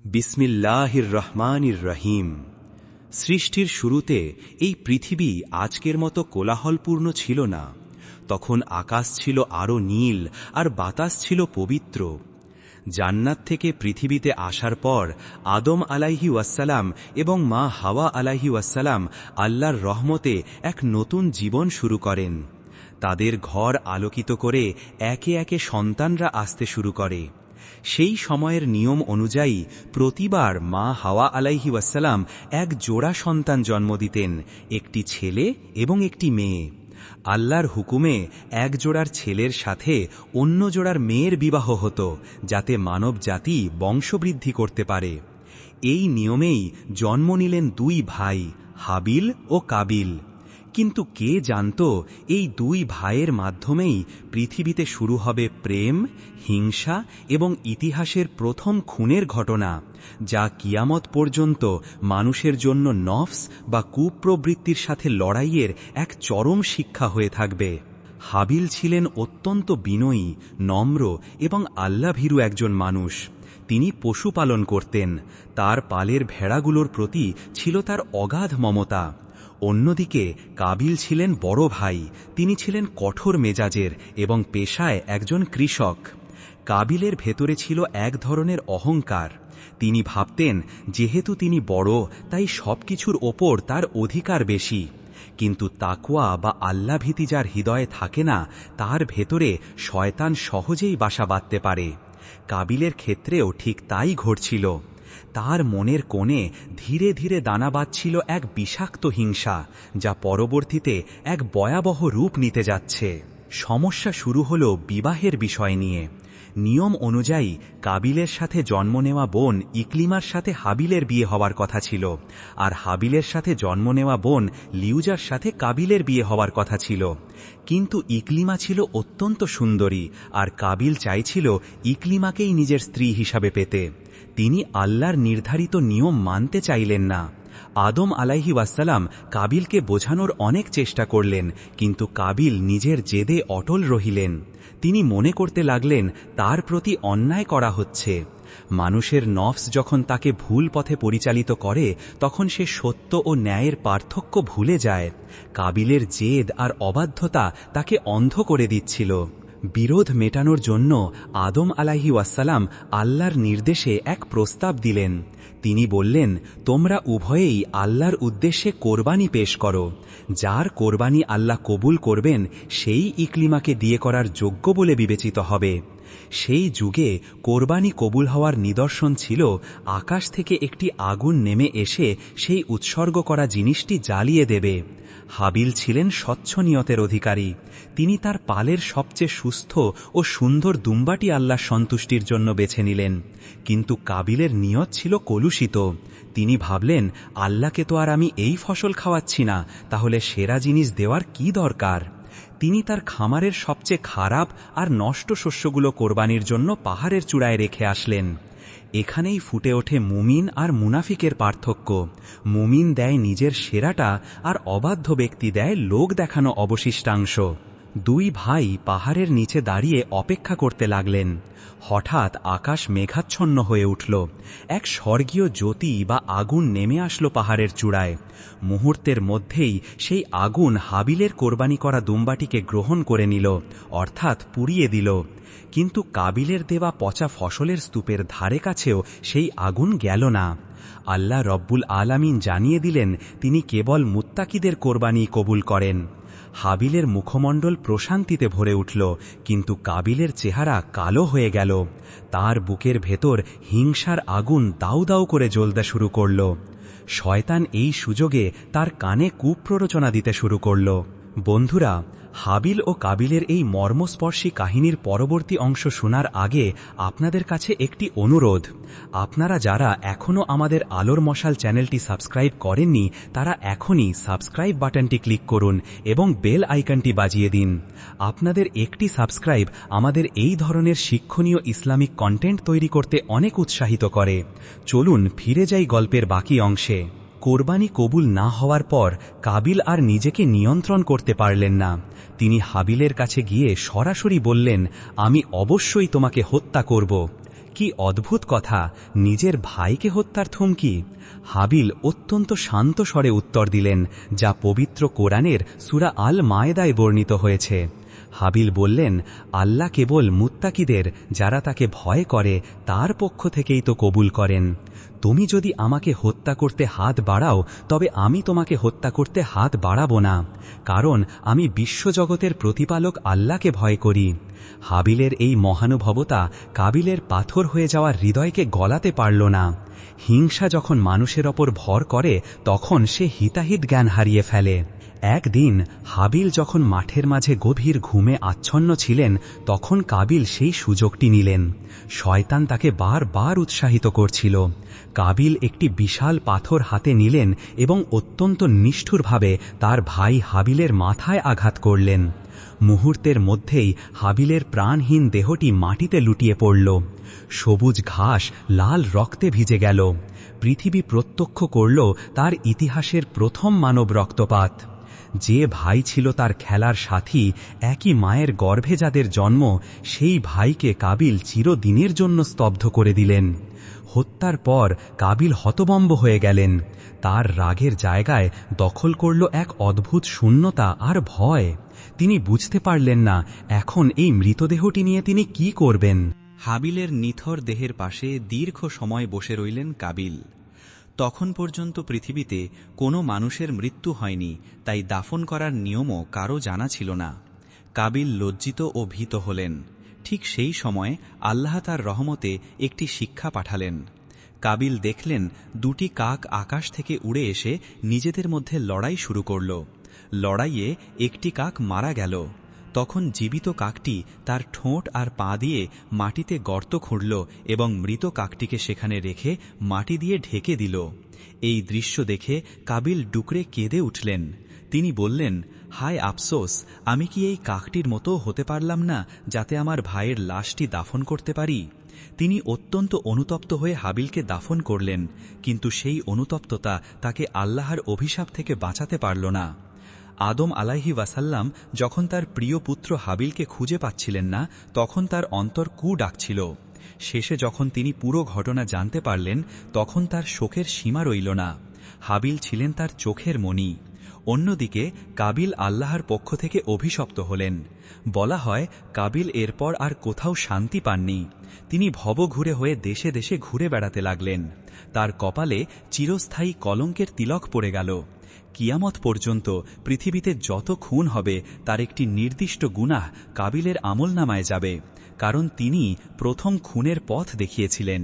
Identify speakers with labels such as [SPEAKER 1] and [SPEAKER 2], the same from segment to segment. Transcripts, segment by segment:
[SPEAKER 1] বিসমিল্লাহির রহমানির রহিম। সৃষ্টির শুরুতে এই পৃথিবী আজকের মতো কোলাহলপূর্ণ ছিল না। তখন আকাশ ছিল আরও নীল আর বাতাস ছিল পবিত্র। জান্নাত থেকে পৃথিবীতে আসার পর আদম আলাইহি ওয়াসসালাম এবং মা হাওয়া আলাইহি ওয়াসসালাম আল্লাহর রহমতে এক নতুন জীবন শুরু করেন। তাদের ঘর আলোকিত করে একে একে সন্তানরা আসতে শুরু করে। সেই সময়ের নিয়ম অনুযায়ী প্রতিবার মা হাওয়া আলাইহি ওয়াসসালাম এক জোড়া সন্তান জন্ম দিতেন, একটি ছেলে এবং একটি মেয়ে। আল্লাহর হুকুমে এক জোড়ার ছেলের সাথে অন্য জোড়ার মেয়ের বিবাহ হতো, যাতে মানব জাতি বংশবৃদ্ধি করতে পারে। এই নিয়মেই জন্ম নিলেন দুই ভাই, হাবিল ও কাবিল। কিন্তু কে জানত এই দুই ভাইয়ের মাধ্যমেই পৃথিবীতে শুরু হবে প্রেম, হিংসা এবং ইতিহাসের প্রথম খুনের ঘটনা, যা কিয়ামত পর্যন্ত মানুষের জন্য নফস বা কুপ্রবৃত্তির সাথে লড়াইয়ের এক চরম শিক্ষা হয়ে থাকবে। হাবিল ছিলেন অত্যন্ত বিনয়ী, নম্র এবং আল্লাভীরু একজন মানুষ। তিনি পশুপালন করতেন। তার পালের ভেড়াগুলোর প্রতি ছিল তার অগাধ মমতা। অন্যদিকে কাবিল ছিলেন বড় ভাই। তিনি ছিলেন কঠোর মেজাজের এবং পেশায় একজন কৃষক। কাবিলের ভেতরে ছিল এক ধরনের অহংকার। তিনি ভাবতেন, যেহেতু তিনি বড়, তাই সবকিছুর ওপর তার অধিকার বেশি। কিন্তু তাকওয়া বা আল্লাভীতি যার হৃদয়ে থাকে না, তার ভেতরে শয়তান সহজেই বাসা বাঁধতে পারে। কাবিলের ক্ষেত্রেও ঠিক তাই ঘটছিল। তার মনের কোণে ধীরে ধীরে দানা বাঁধছিল এক বিষাক্ত হিংসা, যা পরবর্তীতে এক ভয়াবহ রূপ নিতে যাচ্ছে। সমস্যা শুরু হল বিবাহের বিষয় নিয়ে। নিয়ম অনুযায়ী কাবিলের সাথে জন্ম নেওয়া বোন ইকলিমার সাথে হাবিলের বিয়ে হওয়ার কথা ছিল, আর হাবিলের সাথে জন্ম নেওয়া বোন লিউজার সাথে কাবিলের বিয়ে হওয়ার কথা ছিল। কিন্তু ইকলিমা ছিল অত্যন্ত সুন্দরী, আর কাবিল চাইছিল ইকলিমাকেই নিজের স্ত্রী হিসাবে পেতে। তিনি আল্লাহর নির্ধারিত নিয়ম মানতে চাইলেন না। আদম আলাইহি ওয়াসসালাম কাবিলকে বোঝানোর অনেক চেষ্টা করলেন, কিন্তু কাবিল নিজের জেদে অটল রহিলেন। তিনি মনে করতে লাগলেন তার প্রতি অন্যায় করা হচ্ছে। মানুষের নফস যখন তাকে ভুল পথে পরিচালিত করে, তখন সে সত্য ও ন্যায়ের পার্থক্য ভুলে যায়। কাবিলের জেদ আর অবাধ্যতা তাকে অন্ধ করে দিচ্ছিল। বিরোধ মেটানোর জন্য আদম আলাইহি ওয়াসসালাম আল্লাহর নির্দেশে এক প্রস্তাব দিলেন। তিনি বললেন, তোমরা উভয়েই আল্লাহর উদ্দেশ্যে কোরবানি পেশ করো। যার কোরবানি আল্লাহ কবুল করবেন, সেই ইকলিমাকে বিয়ে করার যোগ্য বলে বিবেচিত হবে। সেই যুগে কোরবানি কবুল হওয়ার নিদর্শন ছিল আকাশ থেকে একটি আগুন নেমে এসে সেই উৎসর্গ করা জিনিসটি জ্বালিয়ে দেবে। হাবিল ছিলেন স্বচ্ছ নিয়তের অধিকারী। তিনি তার পালের সবচেয়ে সুস্থ ও সুন্দর দুম্বাটি আল্লাহর সন্তুষ্টির জন্য বেছে নিলেন। কিন্তু কাবিলের নিয়ত ছিল কলুষিত। তিনি ভাবলেন, আল্লাহকে তো আর আমি এই ফসল খাওয়াচ্ছি না, তাহলে সেরা জিনিস দেওয়ার কি দরকার। তিনি তার খামারের সবচেয়ে খারাপ আর নষ্ট শস্যগুলো কোরবানির জন্য পাহাড়ের চূড়ায় রেখে আসলেন। এখানেই ফুটে ওঠে মুমিন আর মুনাফিকের পার্থক্য। মুমিন দেয় নিজের সেরাটা, আর অবাধ্য ব্যক্তি দেয় লোক দেখানো অবশিষ্টাংশ। দুই ভাই পাহাড়ের নিচে দাঁড়িয়ে অপেক্ষা করতে লাগলেন। হঠাৎ আকাশ মেঘাচ্ছন্ন হয়ে উঠল। এক স্বর্গীয় জ্যোতি বা আগুন নেমে আসলো পাহাড়ের চূড়ায়। মুহূর্তের মধ্যেই সেই আগুন হাবিলের কোরবানি করা দুম্বাটিকে গ্রহণ করে নিল, অর্থাৎ পুড়িয়ে দিল। কিন্তু কাবিলের দেওয়া পচা ফসলের স্তূপের ধারে কাছেও সেই আগুন গেল না। আল্লাহ রব্বুল আলামিন জানিয়ে দিলেন, তিনি কেবল মুত্তাকিদের কোরবানি কবুল করেন। হাবিলের মুখমণ্ডল প্রশান্তিতে ভরে উঠল, কিন্তু কাবিলের চেহারা কালো হয়ে গেল। তার বুকের ভেতর হিংসার আগুন দাউ দাউ করে জ্বলতে শুরু করল। শয়তান এই সুযোগে তার কানে কুপ্ররোচনা দিতে শুরু করল। বন্ধুরা, হাবিল ও কাবিলের এই মর্মস্পর্শী কাহিনীর পরবর্তী অংশ শোনার আগে আপনাদের কাছে একটি অনুরোধ। আপনারা যারা এখনও আমাদের আলোর মশাল চ্যানেলটি সাবস্ক্রাইব করেননি, তারা এখনই সাবস্ক্রাইব বাটনটি ক্লিক করুন এবং বেল আইকনটি বাজিয়ে দিন। আপনাদের একটি সাবস্ক্রাইব আমাদের এই ধরনের শিক্ষণীয় ইসলামিক কন্টেন্ট তৈরি করতে অনেক উৎসাহিত করে। চলুন ফিরে যাই গল্পের বাকি অংশে। কোরবানি কবুল না হওয়ার পর কাবিল আর নিজেকে নিয়ন্ত্রণ করতে পারলেন না। তিনি হাবিলের কাছে গিয়ে সরাসরি বললেন, আমি অবশ্যই তোমাকে হত্যা করব। কি অদ্ভুত কথা, নিজের ভাইকে হত্যার থুমকি! হাবিল অত্যন্ত শান্ত স্বরে উত্তর দিলেন, যা পবিত্র কোরআনের সূরা আল মায়েদায় বর্ণিত হয়েছে। হাবিল বললেন, আল্লাহ কেবল মুত্তাকিদের, যারা তাকে ভয় করে, তার পক্ষ থেকেই তো কবুল করেন। তুমি যদি আমাকে হত্যা করতে হাত বাড়াও, তবে আমি তোমাকে হত্যা করতে হাত বাড়াবো না, কারণ আমি বিশ্বজগতের প্রতিপালক আল্লাহকে ভয় করি। হাবিলের এই মহানুভবতা কাবিলের পাথর হয়ে যাওয়া হৃদয়কে গলাতে পারল না। হিংসা যখন মানুষের ওপর ভর করে, তখন সে হিতাহিত জ্ঞান হারিয়ে ফেলে। একদিন হাবিল যখন মাঠের মাঝে গভীর ঘুমে আচ্ছন্ন ছিলেন, তখন কাবিল সেই সুযোগটি নিলেন। শয়তান তাকে বারবার উৎসাহিত করছিল। কাবিল একটি বিশাল পাথর হাতে নিলেন এবং অত্যন্ত নিষ্ঠুরভাবে তার ভাই হাবিলের মাথায় আঘাত করলেন। মুহূর্তের মধ্যেই হাবিলের প্রাণহীন দেহটি মাটিতে লুটিয়ে পড়ল। সবুজ ঘাস লাল রক্তে ভিজে গেল। পৃথিবী প্রত্যক্ষ করল তার ইতিহাসের প্রথম মানব রক্তপাত। যে ভাই ছিল তার খেলার সাথী, একই মায়ের গর্ভে যাদের জন্ম, সেই ভাইকে কাবিল চিরদিনের জন্য স্তব্ধ করে দিলেন। হত্যার পর কাবিল হতভম্ব হয়ে গেলেন। তার রাগের জায়গায় দখল করল এক অদ্ভুত শূন্যতা আর ভয়। তিনি বুঝতে পারলেন না এখন এই মৃতদেহটি নিয়ে তিনি কি করবেন।
[SPEAKER 2] হাবিলের নিথর দেহের পাশে দীর্ঘ সময় বসে রইলেন কাবিল। তখন পর্যন্ত পৃথিবীতে কোনো মানুষের মৃত্যু হয়নি, তাই দাফন করার নিয়মও কারও জানা ছিল না। কাবিল লজ্জিত ও ভীত হলেন। ঠিক সেই সময় আল্লাহ তার রহমতে একটি শিক্ষা পাঠালেন। কাবিল দেখলেন দুটি কাক আকাশ থেকে উড়ে এসে নিজেদের মধ্যে লড়াই শুরু করল। লড়াইয়ে একটি কাক মারা গেল। তখন জীবিত কাকটি তার ঠোঁট আর পা দিয়ে মাটিতে গর্ত খুঁড়ল এবং মৃত কাকটিকে সেখানে রেখে মাটি দিয়ে ঢেকে দিল। এই দৃশ্য দেখে কাবিল ডুকরে কেঁদে উঠলেন। তিনি বললেন, হায় আফসোস, আমি কি এই কাকটির মতো হতে পারলাম না, যাতে আমার ভাইয়ের লাশটি দাফন করতে পারি। তিনি অত্যন্ত অনুতপ্ত হয়ে হাবিলকে দাফন করলেন, কিন্তু সেই অনুতপ্ততা তাকে আল্লাহর অভিশাপ থেকে বাঁচাতে পারল না। আদম আলাইহি ওয়াসাল্লাম যখন তার প্রিয় পুত্র হাবিলকে খুঁজে পাচ্ছিলেন না, তখন তার অন্তর কু ডাকছিল। শেষে যখন তিনি পুরো ঘটনা জানতে পারলেন, তখন তার শোকের সীমা রইল না। হাবিল ছিলেন তার চোখের মণি। অন্যদিকে কাবিল আল্লাহর পক্ষ থেকে অভিশপ্ত হলেন। বলা হয়, কাবিল এরপর আর কোথাও শান্তি পাননি। তিনি ভবঘুরে হয়ে দেশে দেশে ঘুরে বেড়াতে লাগলেন। তার কপালে চিরস্থায়ী কলঙ্কের তিলক পড়ে গেল। কিয়ামত পর্যন্ত পৃথিবীতে যত খুন হবে, তার একটি নির্দিষ্ট গুনাহ কাবিলের আমলনামায় যাবে, কারণ তিনি প্রথম খুনের পথ দেখিয়েছিলেন।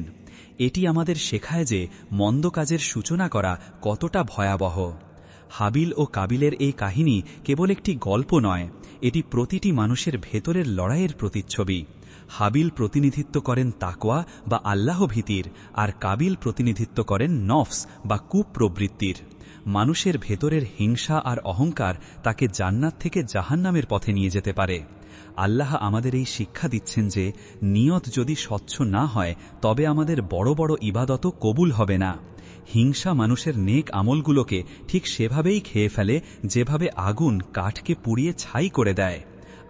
[SPEAKER 2] এটি আমাদের শেখায় যে মন্দ কাজের সূচনা করা কতটা ভয়াবহ। হাবিল ও কাবিলের এই কাহিনী কেবল একটি গল্প নয়, এটি প্রতিটি মানুষের ভেতরের লড়াইয়ের প্রতিচ্ছবি। হাবিল প্রতিনিধিত্ব করেন তাকওয়া বা আল্লাহ ভীতির, আর কাবিল প্রতিনিধিত্ব করেন নফস বা কুপ্রবৃত্তির। মানুষের ভেতরের হিংসা আর অহংকার তাকে জান্নাত থেকে জাহান্নামের পথে নিয়ে যেতে পারে। আল্লাহ আমাদের এই শিক্ষা দিচ্ছেন যে নিয়ত যদি স্বচ্ছ না হয়, তবে আমাদের বড় বড় ইবাদতও কবুল হবে না। হিংসা মানুষের নেক আমলগুলোকে ঠিক সেভাবেই খেয়ে ফেলে, যেভাবে আগুন কাঠকে পুড়িয়ে ছাই করে দেয়।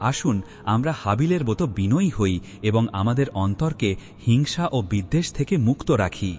[SPEAKER 2] আসুন আমরা হাবিলের মতো বিনয়ী হই এবং আমাদের অন্তরকে হিংসা ও বিদ্বেষ থেকে মুক্ত রাখি।